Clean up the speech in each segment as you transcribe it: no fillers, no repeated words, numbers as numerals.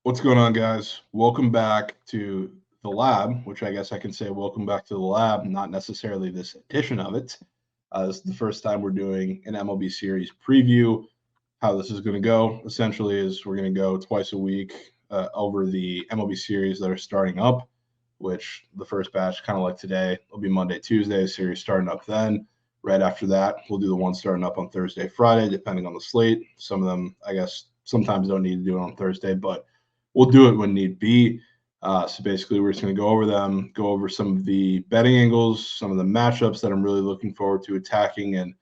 What's going on, guys? Welcome back to the lab, which I guess I can say welcome back to the lab, not necessarily this edition of it. This is the first time we're doing an MLB series preview. How this is going to go essentially is we're going to go twice a week over the MLB series that are starting up, which the first batch, kind of like today, will be Monday, Tuesday, series starting up then. Right after that, we'll do the one starting up on Thursday, Friday, depending on the slate. Some of them, I guess, sometimes don't need to do it on Thursday, but we'll do it when need be. So basically, we're just going to go over them, go over some of the betting angles, some of the matchups that I'm really looking forward to attacking, and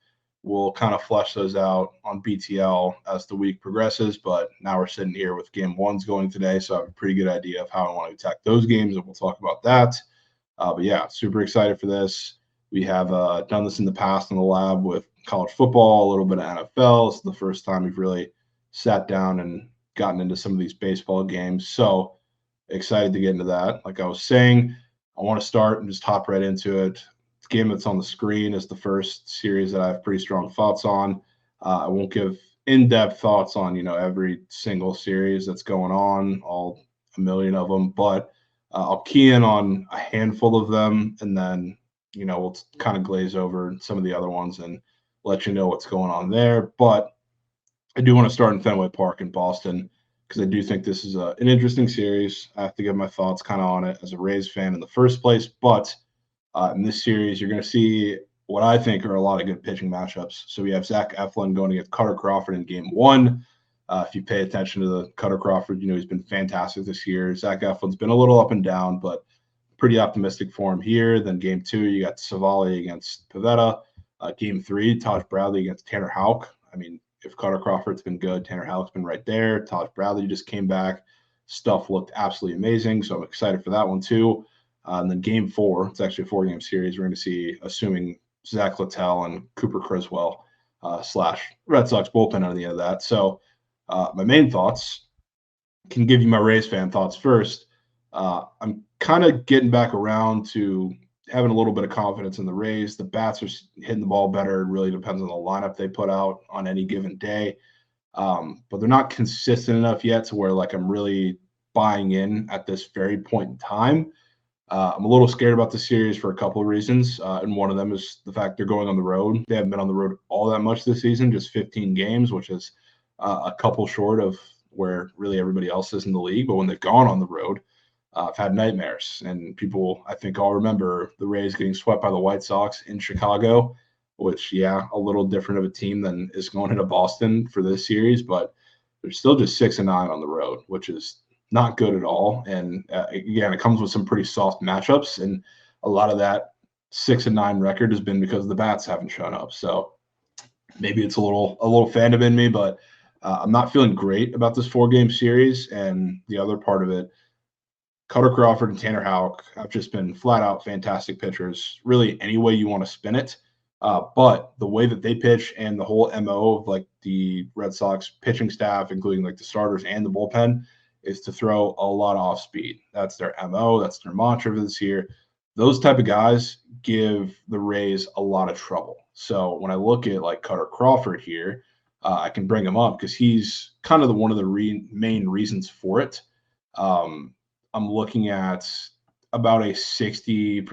we'll kind of flesh those out on BTL as the week progresses. But now we're sitting here with game ones going today, so I have a pretty good idea of how I want to attack those games, and we'll talk about that. But yeah, super excited for this. We have done this in the past in the lab with college football, a little bit of NFL. It's the first time we've really sat down and gotten into some of these baseball games. So excited to get into that. Like I was saying, I want to start and just hop right into it. The game that's on the screen is the first series that I have pretty strong thoughts on. I won't give in-depth thoughts on every single series that's going on, all a million of them, but I'll key in on a handful of them, and then we'll kind of glaze over some of the other ones and let you know what's going on there. But I do want to start in Fenway Park in Boston because I do think this is an interesting series. I have to give my thoughts kind of on it as a Rays fan in the first place. But in this series, you're going to see what I think are a lot of good pitching matchups. So we have Zach Eflin going against Cutter Crawford in game one. If you pay attention to the Cutter Crawford, he's been fantastic this year. Zach Eflin's been a little up and down, but pretty optimistic for him here. Then game two, you got Savali against Pivetta. Game three, Taj Bradley against Tanner Houck. I mean, if Cutter Crawford's been good, Tanner Houck's been right there. Taj Bradley just came back. Stuff looked absolutely amazing, so I'm excited for that one too. And then game four, it's actually a four-game series. We're going to see, assuming Zach Littell and Cooper Criswell slash Red Sox bullpen on the end of that. So my main thoughts can give you my Rays fan thoughts first. I'm kind of getting back around to having a little bit of confidence in the Rays. The bats are hitting the ball better. It really depends on the lineup they put out on any given day. But they're not consistent enough yet to where I'm really buying in at this very point in time. I'm a little scared about the series for a couple of reasons, and one of them is the fact they're going on the road. They haven't been on the road all that much this season, just 15 games, which is a couple short of where really everybody else is in the league. But when they've gone on the road, I've had nightmares, and people I think all remember the Rays getting swept by the White Sox in Chicago, which a little different of a team than is going into Boston for this series, but they're still just 6-9 on the road, which is not good at all. And again, it comes with some pretty soft matchups, and a lot of that 6-9 record has been because the bats haven't shown up. So maybe it's a little fandom in me, but I'm not feeling great about this 4-game series. And the other part of it, Cutter Crawford and Tanner Houck have just been flat out fantastic pitchers, really any way you want to spin it. But the way that they pitch and the whole MO of the Red Sox pitching staff, including the starters and the bullpen, is to throw a lot of off speed. That's their MO. That's their mantra for this year. Those type of guys give the Rays a lot of trouble. So when I look at Cutter Crawford here, I can bring him up because he's kind of one of the main reasons for it. I'm looking at about a 60%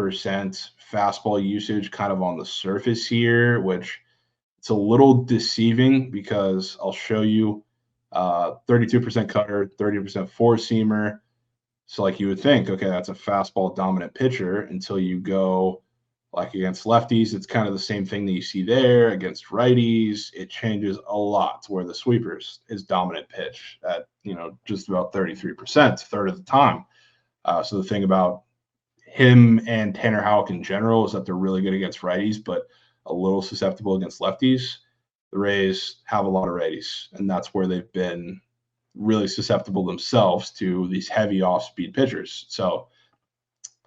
fastball usage kind of on the surface here, which it's a little deceiving because I'll show you 32% cutter, 30% four-seamer. So you would think, okay, that's a fastball dominant pitcher until you go against lefties. It's kind of the same thing that you see there. Against righties, it changes a lot to where the sweepers is dominant pitch at, just about 33%, third of the time. So the thing about him and Tanner Houck in general is that they're really good against righties, but a little susceptible against lefties. The Rays have a lot of righties, and that's where they've been really susceptible themselves to these heavy off-speed pitchers. So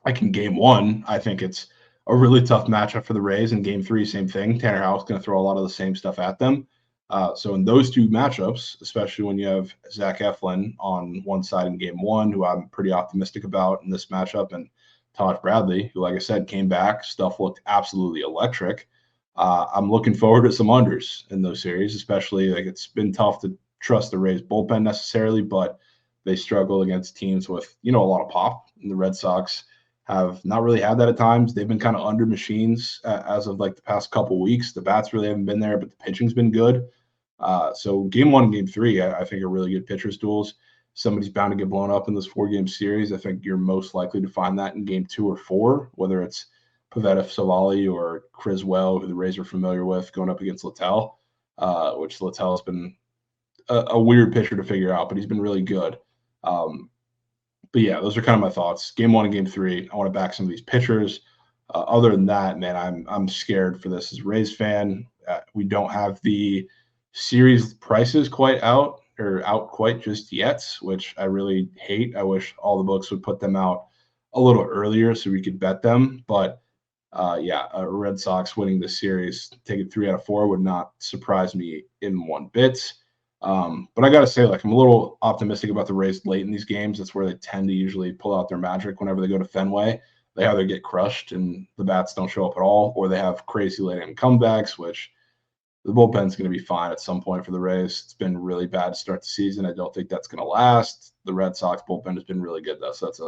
in game one, I think it's a really tough matchup for the Rays. In game three, same thing. Tanner Houck's going to throw a lot of the same stuff at them. So in those two matchups, especially when you have Zach Eflin on one side in game one, who I'm pretty optimistic about in this matchup, and Taj Bradley, who, like I said, came back, stuff looked absolutely electric. I'm looking forward to some unders in those series, especially it's been tough to trust the Rays bullpen necessarily, but they struggle against teams with, a lot of pop. And the Red Sox have not really had that at times. They've been kind of under machines as of like the past couple weeks. The bats really haven't been there, but the pitching's been good. So game 1 and game 3, I think are really good pitchers duels. Somebody's bound to get blown up in this 4-game series. I think you're most likely to find that in game 2 or 4, whether it's Pavetta Savali or Criswell, who the Rays are familiar with, going up against Littell, which Littell has been a weird pitcher to figure out, but he's been really good. But yeah, those are kind of my thoughts. Game 1 and game 3, I want to back some of these pitchers. Other than that, man, I'm scared for this as a Rays fan. We don't have the series prices quite out quite just yet, which I really hate. I wish all the books would put them out a little earlier so we could bet them. But Red Sox winning the series, taking 3 out of 4 would not surprise me in one bit. But I got to say, like, I'm a little optimistic about the Rays late in these games. That's where they tend to usually pull out their magic whenever they go to Fenway. They either get crushed and the bats don't show up at all, or they have crazy late inning comebacks, which the bullpen's going to be fine at some point for the Rays. It's been really bad to start the season. I don't think that's going to last. The Red Sox bullpen has been really good, though, so that's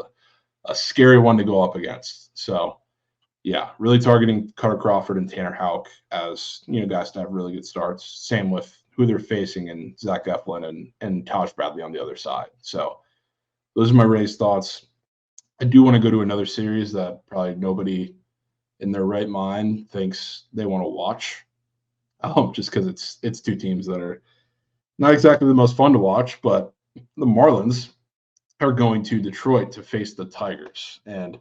a scary one to go up against. So, yeah, really targeting Cutter Crawford and Tanner Houck as, guys to have really good starts. Same with who they're facing and Zach Eflin and Taj Bradley on the other side. So those are my Rays thoughts. I do want to go to another series that probably nobody in their right mind thinks they want to watch, just because it's two teams that are not exactly the most fun to watch. But the Marlins are going to Detroit to face the Tigers. And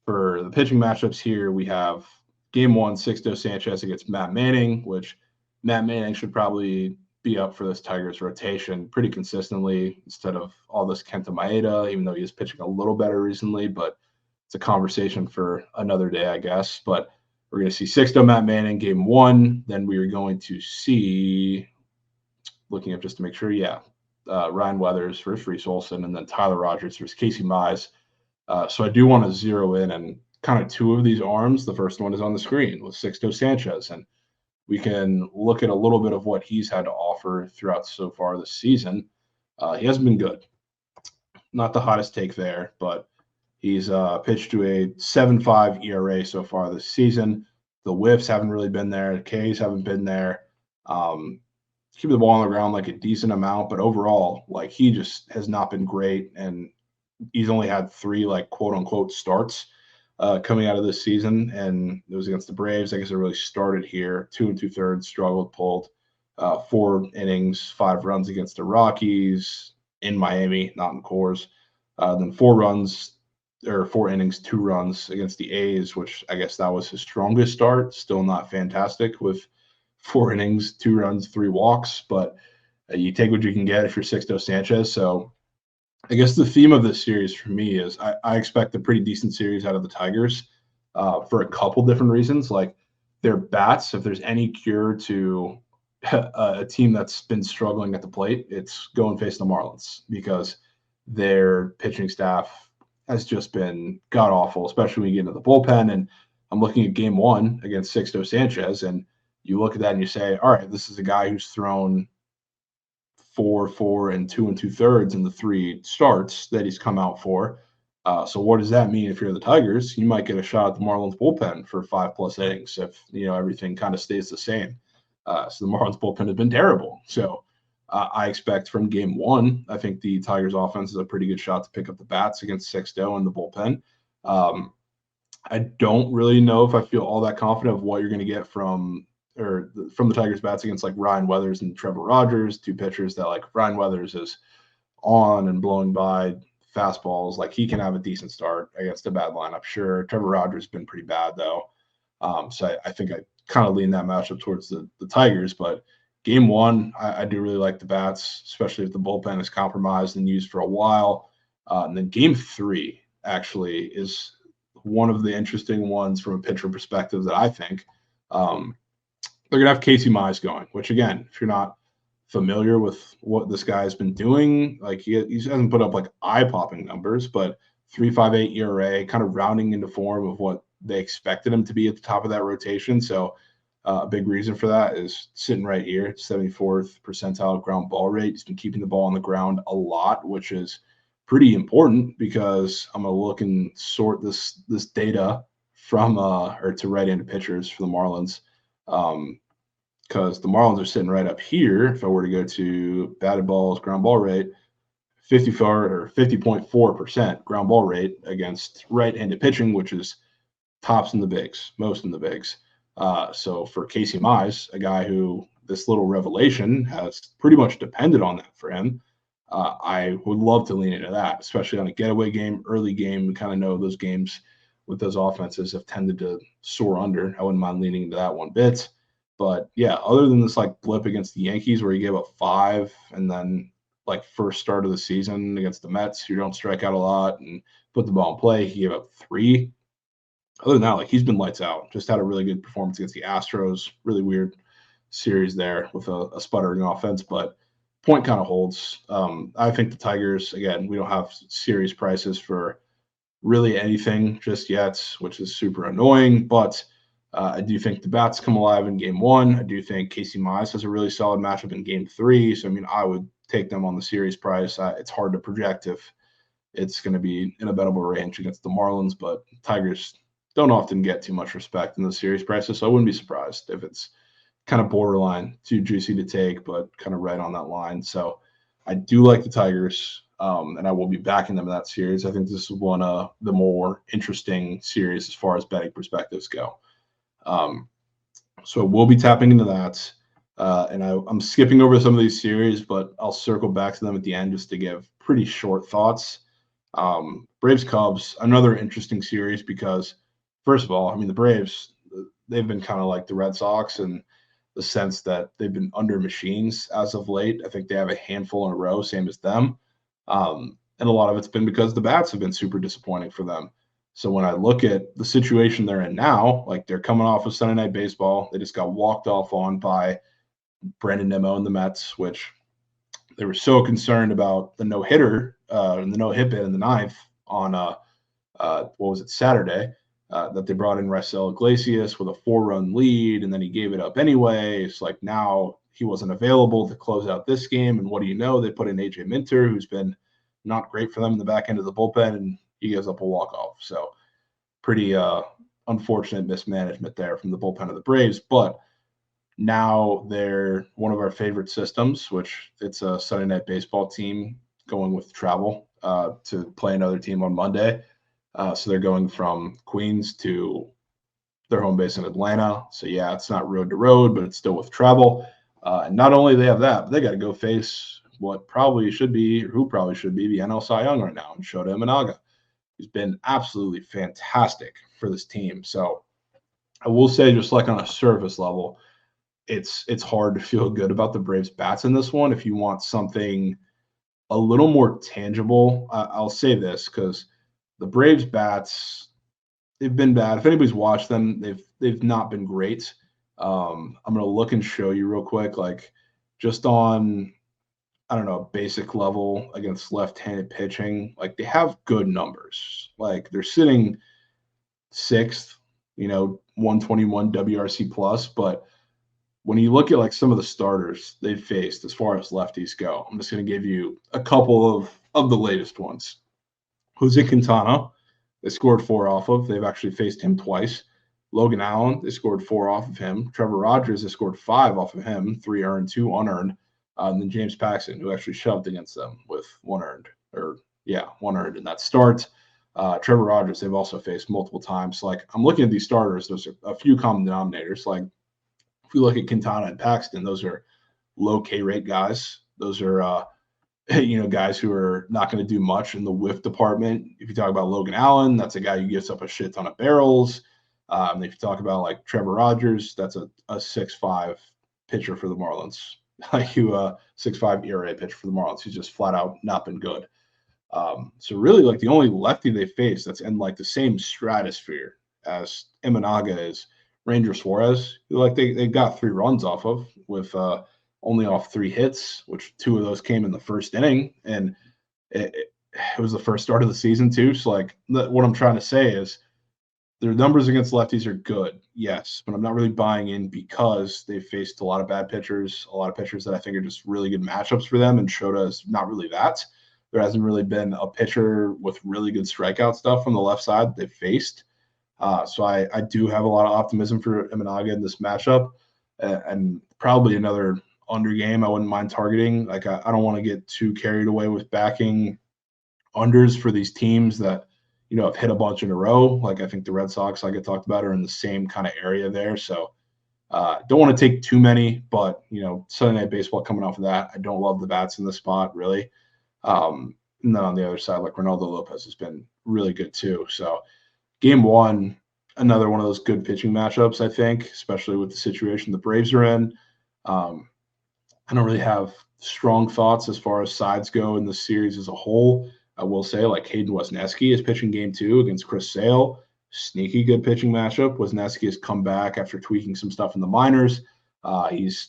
for the pitching matchups here, we have game 1, Sixto Sanchez against Matt Manning, which Matt Manning should probably be up for this Tigers rotation pretty consistently instead of all this Kenta Maeda, even though he is pitching a little better recently. But it's a conversation for another day, I guess. But we're going to see Sixto, Matt Manning, game 1. Then we are going to see, looking up just to make sure, Ryan Weathers versus Reese Olson, and then Tyler Rogers versus Casey Mize. So I do want to zero in on kind of 2 of these arms. The first one is on the screen with Sixto Sanchez, and we can look at a little bit of what he's had to offer throughout so far this season. He hasn't been good. Not the hottest take there, but he's pitched to a 7.5 ERA so far this season. The whiffs haven't really been there. The Ks haven't been there. Keep the ball on the ground like a decent amount, but overall, like, he just has not been great, and he's only had 3 like quote unquote starts coming out of this season, and it was against the Braves. I guess it really started here. 2 2/3 struggled, pulled 4 innings, 5 runs against the Rockies in Miami, not in Coors. Then 4 innings, 2 runs against the A's, which I guess that was his strongest start. Still not fantastic with 4 innings, 2 runs, 3 walks, but you take what you can get if you're Sixto Sanchez. So I guess the theme of this series for me is I expect a pretty decent series out of the Tigers for a couple different reasons. Like, their bats, if there's any cure to a team that's been struggling at the plate, it's go and face the Marlins, because their pitching staff has just been god-awful, especially when you get into the bullpen. And I'm looking at game 1 against Sixto Sanchez, and you look at that and you say, all right, this is a guy who's thrown 4, and 2 2/3 in the 3 starts that he's come out for. So what does that mean if you're the Tigers? You might get a shot at the Marlins bullpen for 5+ innings if everything kind of stays the same. So the Marlins bullpen has been terrible. So I expect from game 1, I think the Tigers offense is a pretty good shot to pick up the bats against Sixto and the bullpen. I don't really know if I feel all that confident of what you're going to get from the Tigers bats against like Ryan Weathers and Trevor Rogers, 2 pitchers that, like, Ryan Weathers is on and blowing by fastballs. Like, he can have a decent start against a bad lineup. Sure. Trevor Rogers has been pretty bad though. So I think I kind of lean that matchup towards the Tigers, but game 1, I do really like the bats, especially if the bullpen is compromised and used for a while. And then game 3 actually is one of the interesting ones from a pitcher perspective that I think. They're going to have Casey Mize going, which, again, if you're not familiar with what this guy has been doing, like, he hasn't put up like eye-popping numbers, but 3.58 ERA, kind of rounding into form of what they expected him to be at the top of that rotation. So a big reason for that is sitting right here, 74th percentile ground ball rate. He's been keeping the ball on the ground a lot, which is pretty important because I'm gonna look and sort this data from or to right-handed pitchers for the Marlins. Because the Marlins are sitting right up here. If I were to go to batted balls, ground ball rate, 54 or 50.4% ground ball rate against right-handed pitching, which is tops in the bigs, most in the bigs. So for Casey Mize, a guy who this little revelation has pretty much depended on that for him, I would love to lean into that, especially on a getaway game, early game. We kind of know those games with those offenses have tended to soar under. I wouldn't mind leaning into that one bit. But yeah, other than this like blip against the Yankees where he gave up 5 and then like first start of the season against the Mets, who don't strike out a lot and put the ball in play, he gave up 3. Other than that, like he's been lights out. Just had a really good performance against the Astros. Really weird series there with a sputtering offense, but point kind of holds. I think the Tigers, again, we don't have series prices for really anything just yet, which is super annoying. But I do think the bats come alive in game 1. I do think Casey Mize has a really solid matchup in game 3. So, I mean, I would take them on the series price. It's hard to project if it's going to be in a bettable range against the Marlins, but Tigers don't often get too much respect in the series prices. So I wouldn't be surprised if it's kind of borderline too juicy to take, but kind of right on that line. So I do like the Tigers, and I will be backing them in that series. I think this is one of the more interesting series as far as betting perspectives go. So we'll be tapping into that. And I'm skipping over some of these series, but I'll circle back to them at the end just to give pretty short thoughts. Braves Cubs, another interesting series because, first of all, I mean, the Braves, they've been kind of like the Red Sox in the sense that they've been under machines as of late. I think they have a handful in a row, same as them. And a lot of it's been because the bats have been super disappointing for them. So when I look at the situation they're in now, like they're coming off of Sunday Night Baseball, they just got walked off on by Brandon Nimmo and the Mets, which they were so concerned about the no-hitter and the no-hit bit in the ninth on what was it, Saturday, that they brought in Raisel Iglesias with a 4-run lead, and then he gave it up anyway. It's like now he wasn't available to close out this game, and what do you know? They put in AJ Minter, who's been not great for them in the back end of the bullpen, and he gives up a walk-off. So pretty unfortunate mismanagement there from the bullpen of the Braves, but now they're one of our favorite systems, which it's a Sunday Night Baseball team going with travel to play another team on Monday. So they're going from Queens to their home base in Atlanta. So yeah, it's not road to road, but it's still with travel. And not only they have that, but they got to go face who probably should be the NL Cy Young right now, and Shota Imanaga, who's been absolutely fantastic for this team. So I will say, just like on a surface level, it's hard to feel good about the Braves bats in this one. If you want something a little more tangible, I'll say this because the Braves bats, they've been bad. If anybody's watched them, they've not been great. I'm gonna look and show you real quick, like just on, I don't know, basic level against left-handed pitching, like they have good numbers. Like they're sitting 6th, 121 WRC plus, but when you look at like some of the starters they've faced as far as lefties go, I'm just going to give you a couple of the latest ones. Jose Quintana, they scored 4 off of. They've actually faced him twice. Logan Allen, they scored 4 off of him. Trevor Rogers, they scored 5 off of him, 3 earned, 2 unearned. And then James Paxton, who actually shoved against them with 1 earned, 1 earned in that start. Trevor Rogers, they've also faced multiple times. Like I'm looking at these starters, there's a few common denominators. Like if we look at Quintana and Paxton, those are low K rate guys. Those are guys who are not going to do much in the whiff department. If you talk about Logan Allen, that's a guy who gives up a shit ton of barrels. If you talk about like Trevor Rogers, that's a 6.5 pitcher for the Marlins. Like you 6.5 ERA pitcher for the Marlins. He's just flat out not been good. So really, like the only lefty they face that's in like the same stratosphere as Imanaga is Ranger Suarez, who like they got 3 runs off of with only off 3 hits, which 2 of those came in the first inning, and it was the first start of the season too. So like what I'm trying to say is their numbers against lefties are good, yes, but I'm not really buying in because they've faced a lot of bad pitchers, a lot of pitchers that I think are just really good matchups for them, and Shota is not really that. there hasn't really been a pitcher with really good strikeout stuff from the left side they've faced. So I do have a lot of optimism for Imanaga in this matchup, and probably another under game I wouldn't mind targeting. Like I don't want to get too carried away with backing unders for these teams that have hit a bunch in a row. Like I think the Red Sox, like I talked about, are in the same kind of area there. So don't want to take too many, but Sunday Night Baseball coming off of that, I don't love the bats in this spot really. And then on the other side, like Ronaldo Lopez has been really good too. So game one, another one of those good pitching matchups, I think, especially with the situation the Braves are in. I don't really have strong thoughts as far as sides go in the series as a whole. I will say, like Hayden Wesneski is pitching game two against Chris Sale. Sneaky good pitching matchup. Wesneski has come back after tweaking some stuff in the minors. He's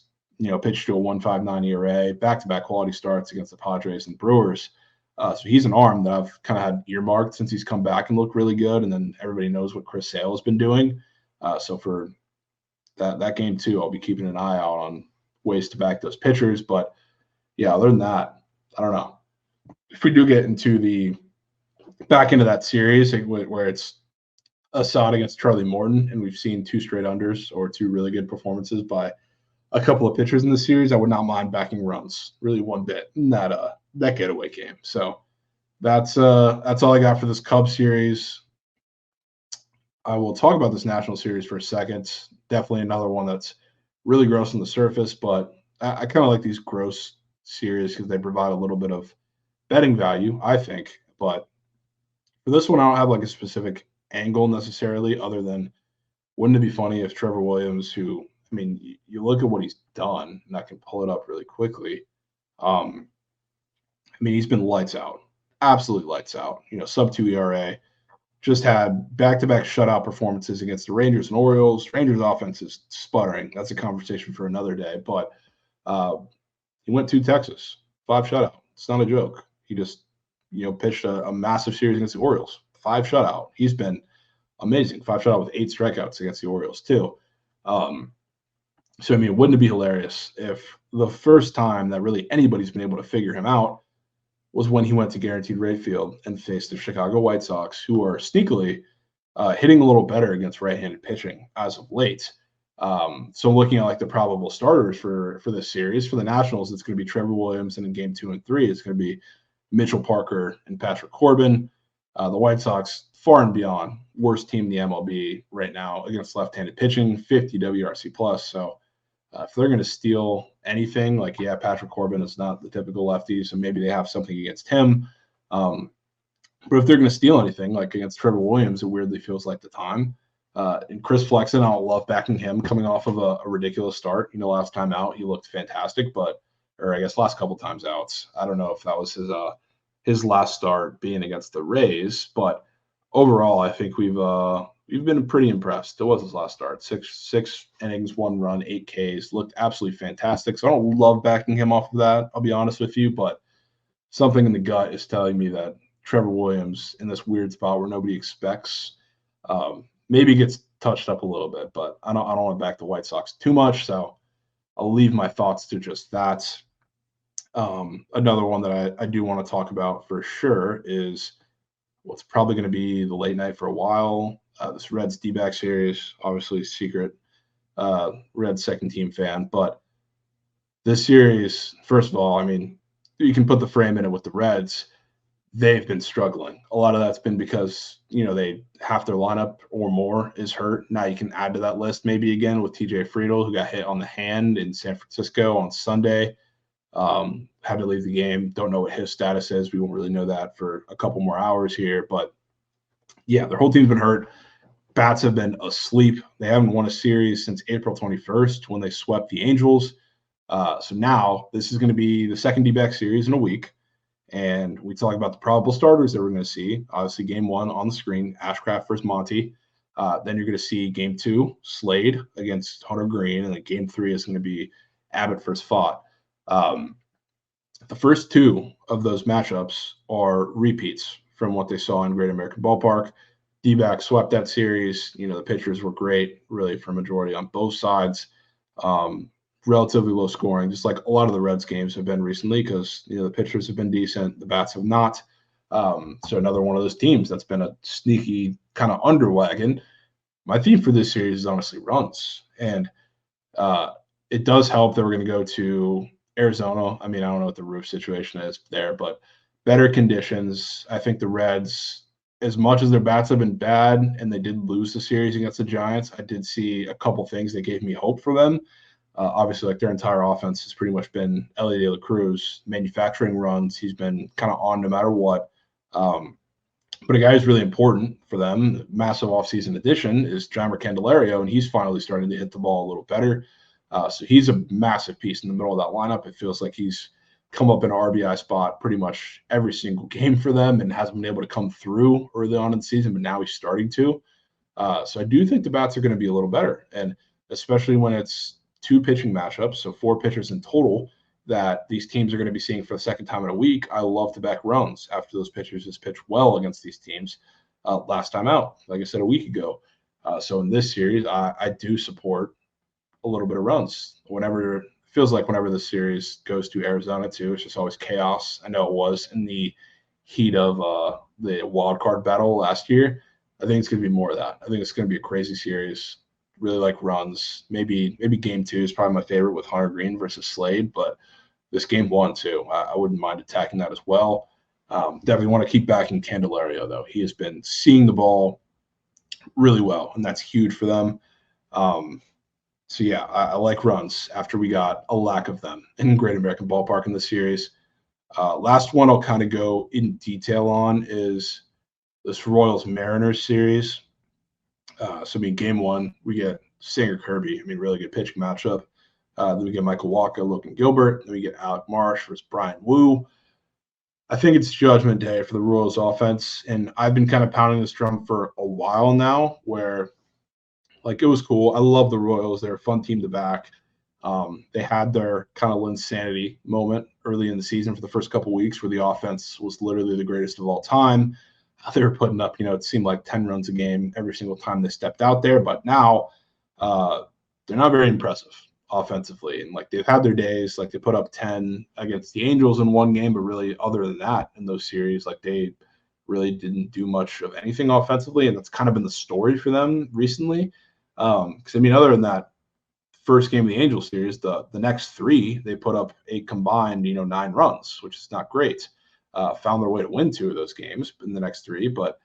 pitched to a 1.59 ERA, back-to-back quality starts against the Padres and Brewers. So he's an arm that I've kind of had earmarked since he's come back and looked really good. And then everybody knows what Chris Sale has been doing. So for that game too, I'll be keeping an eye out on ways to back those pitchers. But yeah, other than that, I don't know. If we do get into the back into that series where it's Assad against Charlie Morton, and we've seen two straight unders or two really good performances by a couple of pitchers in the series, I would not mind backing runs really one bit in that getaway game. So that's all I got for this Cubs series. I will talk about this National Series for a second. Definitely another one that's really gross on the surface, but I kind of like these gross series because they provide a little bit of betting value, I think. But for this one, I don't have like a specific angle necessarily, other than wouldn't it be funny if Trevor Williams, who, I mean, you look at what he's done, and I can pull it up really quickly. I mean, he's been lights out, absolutely lights out. Sub 2 ERA. Just had back-to-back shutout performances against the Rangers and Orioles. Rangers offense is sputtering. That's a conversation for another day. But he went to Texas, 5 shutout. It's not a joke. He just, pitched a massive series against the Orioles, 5 shutout. He's been amazing. 5 shutout with 8 strikeouts against the Orioles too. So, I mean, wouldn't it be hilarious if the first time that really anybody's been able to figure him out was when he went to Guaranteed Rate Field and faced the Chicago White Sox, who are sneakily hitting a little better against right-handed pitching as of late. So looking at like the probable starters for this series, for the Nationals, it's going to be Trevor Williams, and in game 2 and 3, it's going to be Mitchell Parker and Patrick Corbin. The White Sox, far and beyond, worst team in the MLB right now against left-handed pitching, 50 WRC plus. So if they're going to steal anything, like, yeah, Patrick Corbin is not the typical lefty, so maybe they have something against him. But if they're going to steal anything, like against Trevor Williams, it weirdly feels like the time. And Chris Flexen, I don't love backing him coming off of a ridiculous start. Last time out, he looked fantastic, or I guess last couple times out. I don't know if that was his last start being against the Rays, but overall, I think we've been pretty impressed. It was his last start. Six innings, 1 run, 8 Ks. Looked absolutely fantastic. So I don't love backing him off of that, I'll be honest with you, but something in the gut is telling me that Trevor Williams in this weird spot where nobody expects maybe gets touched up a little bit, but I don't want to back the White Sox too much, so I'll leave my thoughts to just that. Another one that I do want to talk about for sure is what's probably going to be the late night for a while. This Reds D-back series, obviously secret Reds second team fan, but this series, first of all, I mean, you can put the frame in it with the Reds. They've been struggling. A lot of that's been because, they half their lineup or more is hurt. Now you can add to that list maybe again with TJ Friedl, who got hit on the hand in San Francisco on Sunday. Had to leave the game. Don't know what his status is. We won't really know that for a couple more hours here. But yeah, their whole team's been hurt. Bats have been asleep. They haven't won a series since April 21st when they swept the Angels. So now this is going to be the second D-back series in a week. And we talk about the probable starters that we're going to see. Obviously, game 1 on the screen, Ashcraft versus Monty. Then you're going to see game 2, Slade against Hunter Green. And then game 3 is going to be Abbott versus Fott. The first 2 of those matchups are repeats from what they saw in Great American Ballpark. D-back swept that series. The pitchers were great, really, for a majority on both sides. relatively low scoring, just like a lot of the Reds games have been recently, because the pitchers have been decent, the bats have not. So another one of those teams that's been a sneaky kind of underwagon. My theme for this series is honestly runs, and uh, it does help that we're going to go to Arizona. I mean, I don't know what the roof situation is there, but better conditions. I think the Reds, as much as their bats have been bad and they did lose the series against the Giants, I did see a couple things that gave me hope for them. Obviously, like their entire offense has pretty much been Ellie De La Cruz manufacturing runs. He's been kind of on no matter what. But a guy who's really important for them, massive offseason addition, is Jeimer Candelario, and he's finally starting to hit the ball a little better. So he's a massive piece in the middle of that lineup. It feels like he's come up in an RBI spot pretty much every single game for them and hasn't been able to come through early on in the season, but now he's starting to. So I do think the bats are going to be a little better, and especially when it's two pitching matchups, so four pitchers in total, that these teams are going to be seeing for the second time in a week. I love to back runs after those pitchers just pitch well against these teams last time out, like I said a week ago. So in this series, I do support a little bit of runs. Whenever feels like whenever the series goes to Arizona too, it's just always chaos. I know it was in the heat of the wild card battle last year. I think it's going to be more of that. I think it's going to be a crazy series. Really like runs. Maybe game two is probably my favorite with Hunter Green versus Slade, but this game one too, I wouldn't mind attacking that as well. Definitely want to keep backing Candelario though. He has been seeing the ball really well, and that's huge for them. So yeah, I like runs after we got a lack of them in Great American Ballpark in the series. Last one I'll kind of go in detail on is this Royals Mariners series. So I mean, game one, we get Singer Kirby. I mean, really good pitching matchup. Then we get Michael Walker, Logan Gilbert. Then we get Alec Marsh versus Brian Wu. I think it's judgment day for the Royals offense. And I've been kind of pounding this drum for a while now, where like it was cool. I love the Royals. They're a fun team to back. They had their kind of Linsanity moment early in the season for the first couple weeks where the offense was literally the greatest of all time. They were putting up, it seemed like 10 runs a game every single time they stepped out there. But now they're not very impressive offensively. And like they've had their days, like they put up 10 against the Angels in one game, but really other than that in those series, like they really didn't do much of anything offensively. And that's kind of been the story for them recently. Because I mean, other than that first game of the Angels series, the next three, they put up a combined, 9 runs, which is not great. Found their way to win 2 of those games in the next 3. But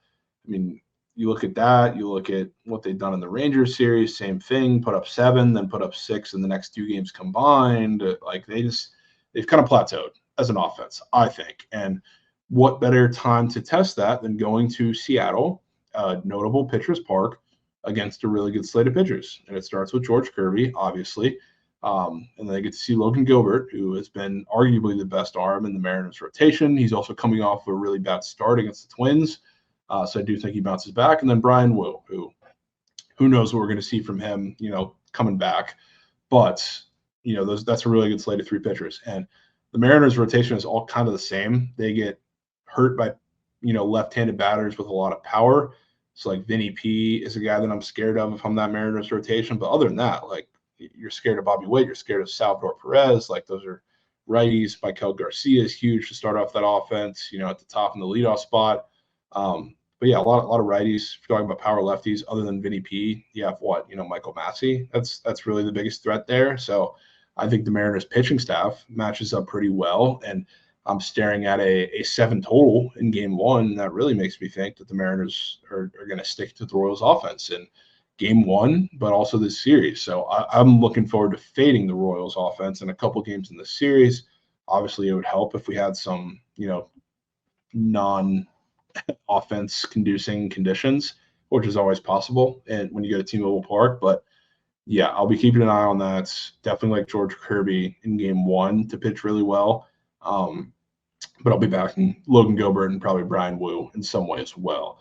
I mean, you look at that, you look at what they've done in the Rangers series, same thing, put up 7, then put up 6 in the next 2 games combined. Like they've kind of plateaued as an offense, I think. And what better time to test that than going to Seattle, notable Pitchers Park, against a really good slate of pitchers. And it starts with George Kirby, obviously. And then they get to see Logan Gilbert, who has been arguably the best arm in the Mariners rotation. He's also coming off a really bad start against the Twins. So I do think he bounces back. And then Brian Wu, who knows what we're going to see from him, coming back. But, that's a really good slate of 3 pitchers. And the Mariners rotation is all kind of the same. They get hurt by, left-handed batters with a lot of power. So like Vinny P is a guy that I'm scared of if I'm that Mariners rotation. But other than that, like you're scared of Bobby Witt, you're scared of Salvador Perez. Like those are righties. Michael Garcia is huge to start off that offense, at the top in the leadoff spot. But yeah, a lot of righties. If you're talking about power lefties, other than Vinny P, you have Michael Massey. That's really the biggest threat there. So I think the Mariners pitching staff matches up pretty well. And I'm staring at a 7 total in game one. And that really makes me think that the Mariners are going to stick to the Royals offense in game one, but also this series. So I'm looking forward to fading the Royals offense in a couple games in the series. Obviously, it would help if we had some, non-offense conducing conditions, which is always possible. And when you go to T-Mobile Park, but yeah, I'll be keeping an eye on that. Definitely like George Kirby in game one to pitch really well. But I'll be backing Logan Gilbert and probably Brian Wu in some way as well.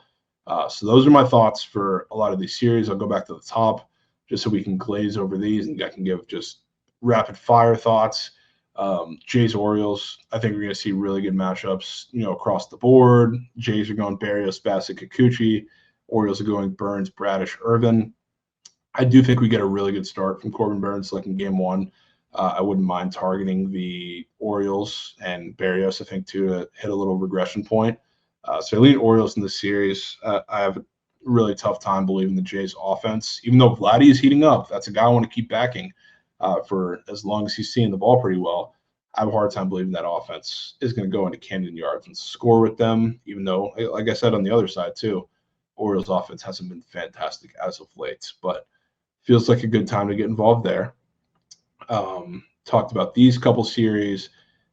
So those are my thoughts for a lot of these series. I'll go back to the top just so we can glaze over these and I can give just rapid fire thoughts. Jays Orioles, I think we're going to see really good matchups, across the board. Jays are going Barrios, Bassett, Kikuchi. Orioles are going Burns, Bradish, Irvin. I do think we get a really good start from Corbin Burns, like in game one. I wouldn't mind targeting the Orioles and Barrios, I think, to hit a little regression point. So I lean Orioles in this series. I have a really tough time believing the Jays offense, even though Vladdy is heating up. That's a guy I want to keep backing for as long as he's seeing the ball pretty well. I have a hard time believing that offense is going to go into Camden Yards and score with them, even though, like I said, on the other side too, Orioles offense hasn't been fantastic as of late, but feels like a good time to get involved there. Talked about these couple series,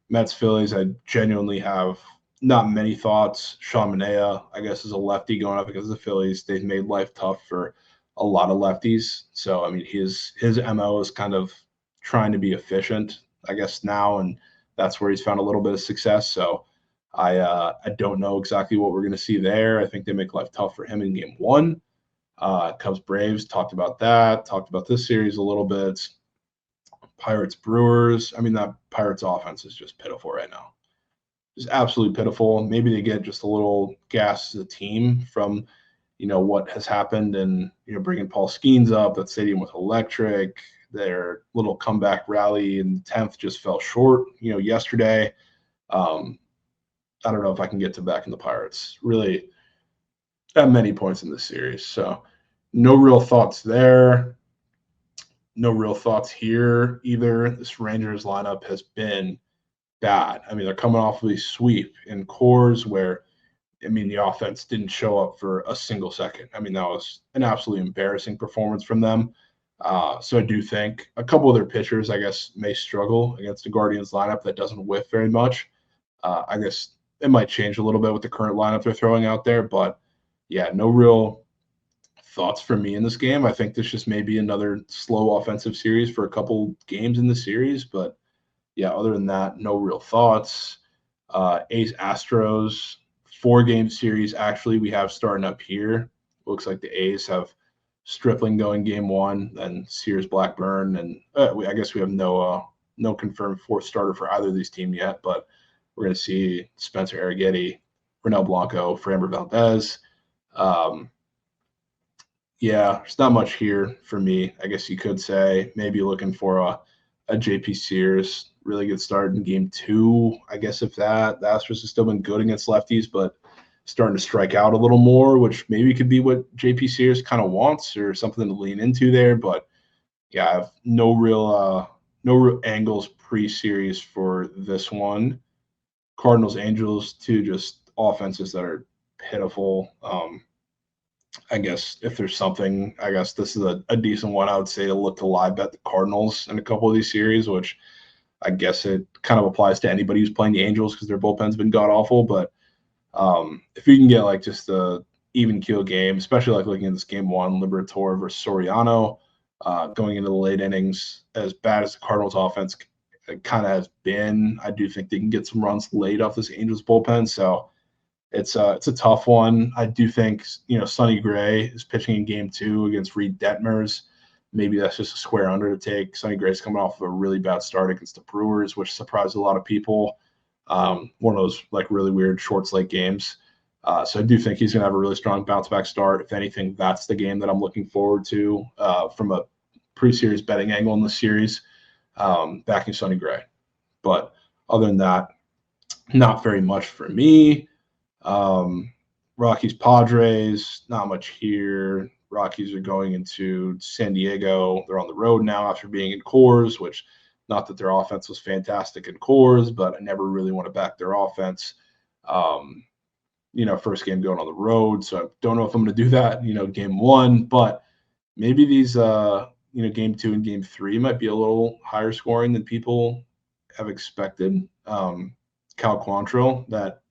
Mets, Phillies. I genuinely have not many thoughts. Sean Manaea, I guess, is a lefty going up against the Phillies. They've made life tough for a lot of lefties. So, I mean, his MO is kind of trying to be efficient, I guess, now, and that's where he's found a little bit of success. So, I don't know exactly what we're going to see there. I think they make life tough for him in game one. Cubs Braves, talked about that. Talked about this series a little bit. Pirates Brewers. I mean, that Pirates offense is just pitiful right now. Just absolutely pitiful. Maybe they get just a little gas to the team from, what has happened and, bringing Paul Skeens up. That stadium was electric. Their little comeback rally in the 10th just fell short, yesterday. I don't know if I can get to back in the Pirates really at many points in this series. So no real thoughts there. No real thoughts here either. This Rangers lineup has been bad. I mean, they're coming off of a sweep in cores where, the offense didn't show up for a single second. I mean, that was an absolutely embarrassing performance from them. So I do think a couple of their pitchers, I guess, may struggle against the Guardians lineup that doesn't whiff very much. I guess it might change a little bit with the current lineup they're throwing out there, but yeah, no real thoughts from me in this game. I think this just may be another slow offensive series for a couple games in the series, but yeah, other than that, no real thoughts. A's Astros 4-game series. Actually, we have starting up here. Looks like the A's have Stripling going game one, then Sears Blackburn, and I guess we have no confirmed fourth starter for either of these teams yet, but we're going to see Spencer Arrighetti, Ronel Blanco, Framber Valdez. Yeah, there's not much here for me. I guess you could say maybe looking for a JP Sears really good start in game two. I guess if that, the Astros have still been good against lefties, but starting to strike out a little more, which maybe could be what JP Sears kind of wants or something to lean into there. But yeah, I have no real angles pre-series for this one. Cardinals, Angels, two just offenses that are pitiful. I guess if there's something, I guess this is a decent one. I would say to look to live bet the Cardinals in a couple of these series, which I guess it kind of applies to anybody who's playing the Angels because their bullpen's been god awful. But if you can get like just a even keel game, especially like looking at this game one, Liberatore versus Soriano, going into the late innings, as bad as the Cardinals offense kind of has been, I do think they can get some runs late off this Angels bullpen. So it's a tough one. I do think Sonny Gray is pitching in game two against Reed Detmers. Maybe that's just a square under to take. Sonny Gray's coming off of a really bad start against the Brewers, which surprised a lot of people. One of those like really weird short slate games. So I do think he's going to have a really strong bounce back start. If anything, that's the game that I'm looking forward to from a pre-series betting angle in the series, backing Sonny Gray. But other than that, not very much for me. Rockies, Padres, not much here. Rockies are going into San Diego. They're on the road now after being in Coors, which not that their offense was fantastic in Coors, but I never really want to back their offense. First game going on the road. So I don't know if I'm going to do that, game one, but maybe these, game two and game three might be a little higher scoring than people have expected. Cal Quantrill, that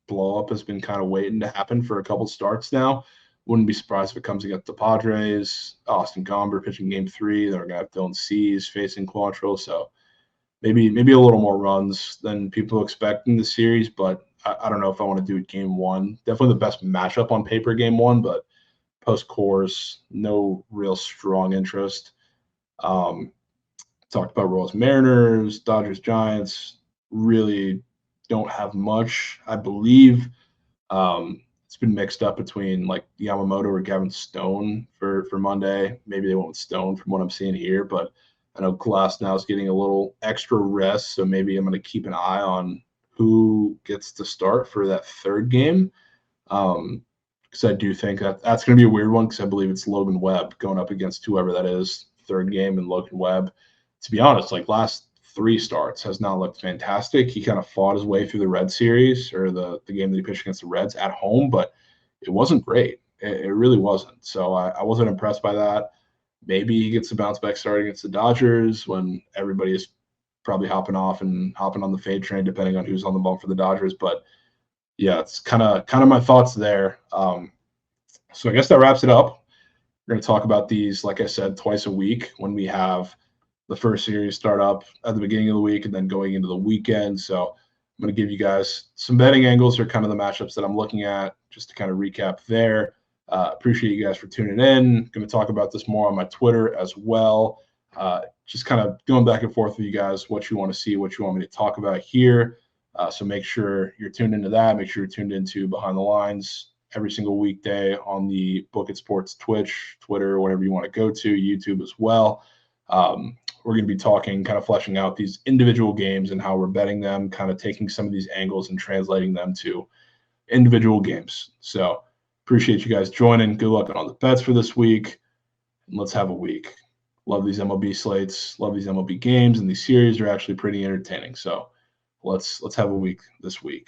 blow up has been kind of waiting to happen for a couple starts now. Wouldn't be surprised if it comes against the Padres. Austin Gomber pitching game three. They're going to have Dylan Cease facing Quantrill. So maybe a little more runs than people expect in the series, but I don't know if I want to do it game one. Definitely the best matchup on paper game one, but post course, no real strong interest. Talked about Royals Mariners, Dodgers Giants. Really don't have much. I believe it's been mixed up between like Yamamoto or Gavin Stone for Monday. Maybe they went with Stone from what I'm seeing here, but I know Glass now is getting a little extra rest, so maybe I'm going to keep an eye on who gets to start for that third game. Because I do think that's going to be a weird one because I believe it's Logan Webb going up against whoever that is, third game, and Logan Webb, to be honest, like last three starts has not looked fantastic. He kind of fought his way through the Red series or the game that he pitched against the Reds at home, but it wasn't great. It really wasn't. So I wasn't impressed by that. Maybe he gets a bounce back start against the Dodgers when everybody is probably hopping off and hopping on the fade train, depending on who's on the bump for the Dodgers. But yeah, it's kind of my thoughts there. So I guess that wraps it up. We're going to talk about these, like I said, twice a week when we have the first series start up at the beginning of the week and then going into the weekend. So I'm going to give you guys some betting angles or kind of the matchups that I'm looking at just to kind of recap there. Appreciate you guys for tuning in. Going to talk about this more on my Twitter as well. Just kind of going back and forth with you guys, what you want to see, what you want me to talk about here. So make sure you're tuned into that. Make sure you're tuned into Behind the Lines every single weekday on the Book It Sports Twitch, Twitter, whatever you want to go to, YouTube as well. We're going to be talking, kind of fleshing out these individual games and how we're betting them, kind of taking some of these angles and translating them to individual games. So appreciate you guys joining. Good luck on all the bets for this week. And let's have a week. Love these MLB slates. Love these MLB games, and these series are actually pretty entertaining. So let's have a week this week.